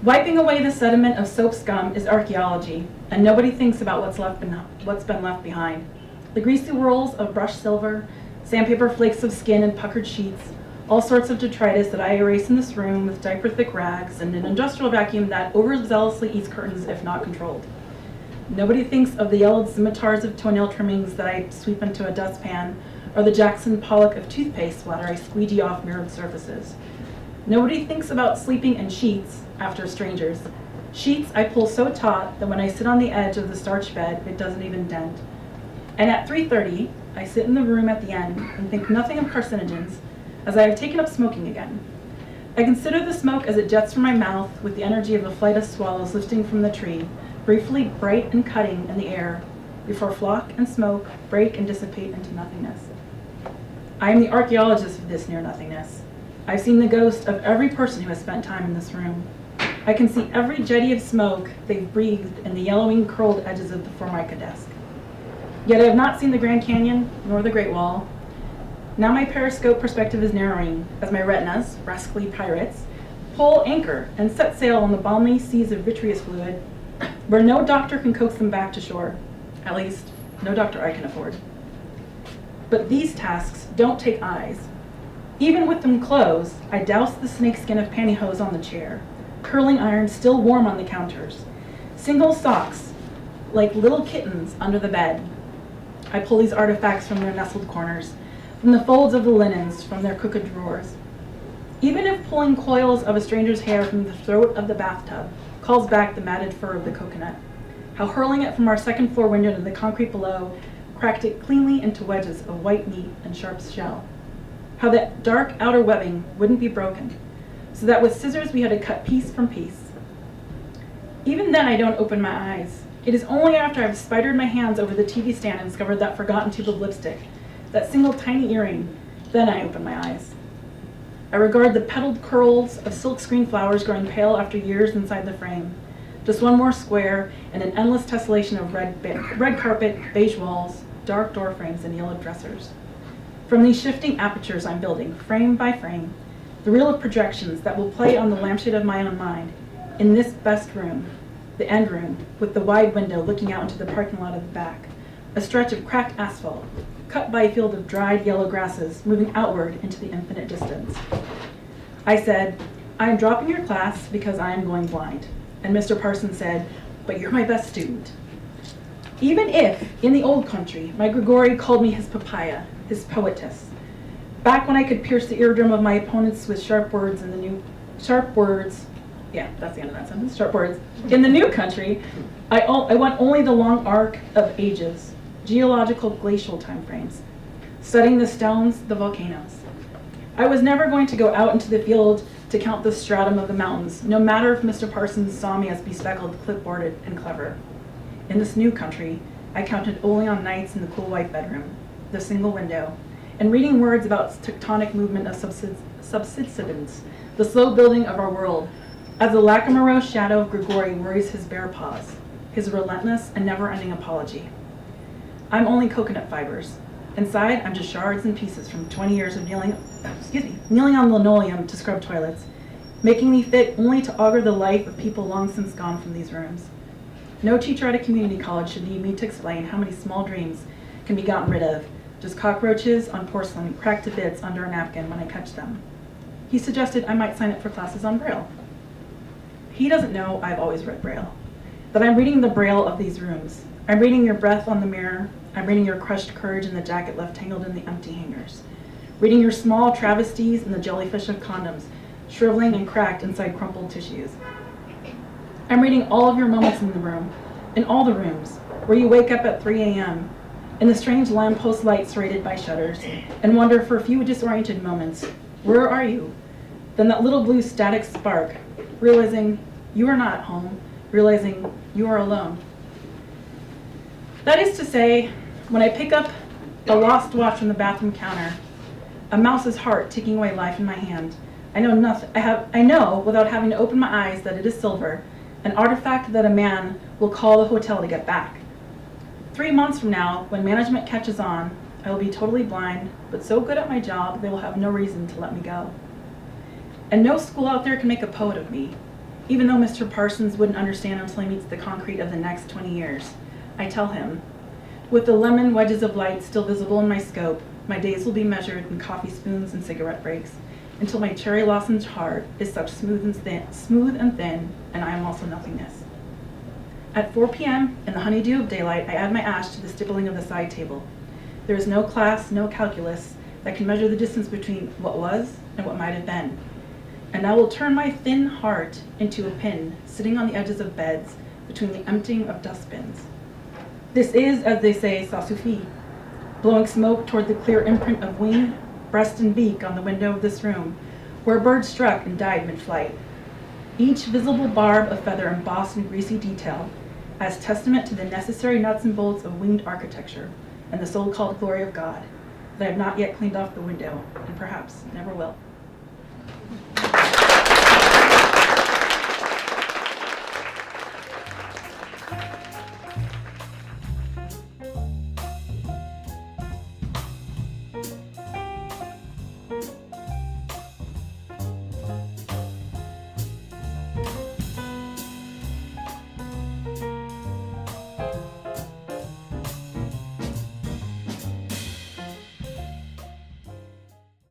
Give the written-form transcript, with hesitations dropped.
Wiping away the sediment of soap scum is archaeology, and nobody thinks about what's been left behind. The greasy whirls of brushed silver, sandpaper flakes of skin and puckered sheets, all sorts of detritus that I erase in this room with diaper-thick rags and an industrial vacuum that overzealously eats curtains if not controlled. Nobody thinks of the yellowed scimitars of toenail trimmings that I sweep into a dustpan, or the Jackson Pollock of toothpaste splatter I squeegee off mirrored surfaces. Nobody thinks about sleeping in sheets after strangers. Sheets I pull so taut that when I sit on the edge of the starch bed, it doesn't even dent. And at 3:30, I sit in the room at the end and think nothing of carcinogens, as I have taken up smoking again. I consider the smoke as it jets from my mouth with the energy of a flight of swallows lifting from the tree, briefly bright and cutting in the air, before flock and smoke break and dissipate into nothingness. I am the archaeologist of this near nothingness. I've seen the ghost of every person who has spent time in this room. I can see every jetty of smoke they've breathed in the yellowing curled edges of the Formica desk. Yet I have not seen the Grand Canyon nor the Great Wall. Now my periscope perspective is narrowing as my retinas, rascally pirates, pull anchor and set sail on the balmy seas of vitreous fluid where no doctor can coax them back to shore. At least, no doctor I can afford. But these tasks don't take eyes. Even with them closed, I douse the snakeskin of pantyhose on the chair, curling iron still warm on the counters, single socks like little kittens under the bed. I pull these artifacts from their nestled corners, from the folds of the linens, from their crooked drawers. Even if pulling coils of a stranger's hair from the throat of the bathtub calls back the matted fur of the coconut, how hurling it from our second floor window into the concrete below cracked it cleanly into wedges of white meat and sharp shell. How that dark outer webbing wouldn't be broken, so that with scissors we had to cut piece from piece. Even then I don't open my eyes. It is only after I've spidered my hands over the TV stand and discovered that forgotten tube of lipstick, that single tiny earring, then I open my eyes. I regard the petaled curls of silk-screen flowers growing pale after years inside the frame. Just one more square and an endless tessellation of red carpet, beige walls, dark door frames, and yellow dressers. From these shifting apertures I'm building, frame by frame, the reel of projections that will play on the lampshade of my own mind, in this best room, the end room, with the wide window looking out into the parking lot at the back, a stretch of cracked asphalt, cut by a field of dried yellow grasses moving outward into the infinite distance. I said, I am dropping your class because I am going blind. And Mr. Parsons said, but you're my best student. Even if, in the old country, my Grigori called me his papaya, his poetess, back when I could pierce the eardrum of my opponents with sharp words, that's the end of that sentence, sharp words. In the new country, I want only the long arc of ages, geological glacial timeframes, studying the stones, the volcanoes. I was never going to go out into the field to count the stratum of the mountains, no matter if Mr. Parsons saw me as bespeckled, clipboarded, and clever. In this new country, I counted only on nights in the cool white bedroom, the single window, and reading words about tectonic movement of subsidence, the slow building of our world, as the lachrymose shadow of Grigori worries his bare paws, his relentless and never-ending apology. I'm only coconut fibers. Inside, I'm just shards and pieces from 20 years of kneeling on linoleum to scrub toilets, making me fit only to augur the life of people long since gone from these rooms. No teacher at a community college should need me to explain how many small dreams can be gotten rid of, just cockroaches on porcelain cracked to bits under a napkin when I catch them. He suggested I might sign up for classes on Braille. He doesn't know I've always read Braille, that I'm reading the Braille of these rooms. I'm reading your breath on the mirror. I'm reading your crushed courage in the jacket left tangled in the empty hangers. Reading your small travesties in the jellyfish of condoms, shriveling and cracked inside crumpled tissues. I'm reading all of your moments in the room, in all the rooms, where you wake up at 3 a.m., in the strange lamppost light serrated by shutters, and wonder for a few disoriented moments, where are you? Then that little blue static spark, realizing you are not at home, realizing you are alone. That is to say, when I pick up a lost watch from the bathroom counter, a mouse's heart ticking away life in my hand, I know without having to open my eyes that it is silver, an artifact that a man will call the hotel to get back. 3 months from now, when management catches on, I will be totally blind, but so good at my job they will have no reason to let me go. And no school out there can make a poet of me. Even though Mr. Parsons wouldn't understand until he meets the concrete of the next 20 years, I tell him, with the lemon wedges of light still visible in my scope, my days will be measured in coffee spoons and cigarette breaks, until my cherry lozenge heart is such smooth and thin, and I am also nothingness. At 4 p.m., in the honeydew of daylight, I add my ash to the stippling of the side table. There is no class, no calculus, that can measure the distance between what was and what might have been. And I will turn my thin heart into a pin, sitting on the edges of beds, between the emptying of dustbins. This is, as they say, ça suffit, blowing smoke toward the clear imprint of wing, breast, and beak on the window of this room, where a bird struck and died mid-flight. Each visible barb of feather embossed in greasy detail, as testament to the necessary nuts and bolts of winged architecture and the so-called glory of God, that I have not yet cleaned off the window, and perhaps never will.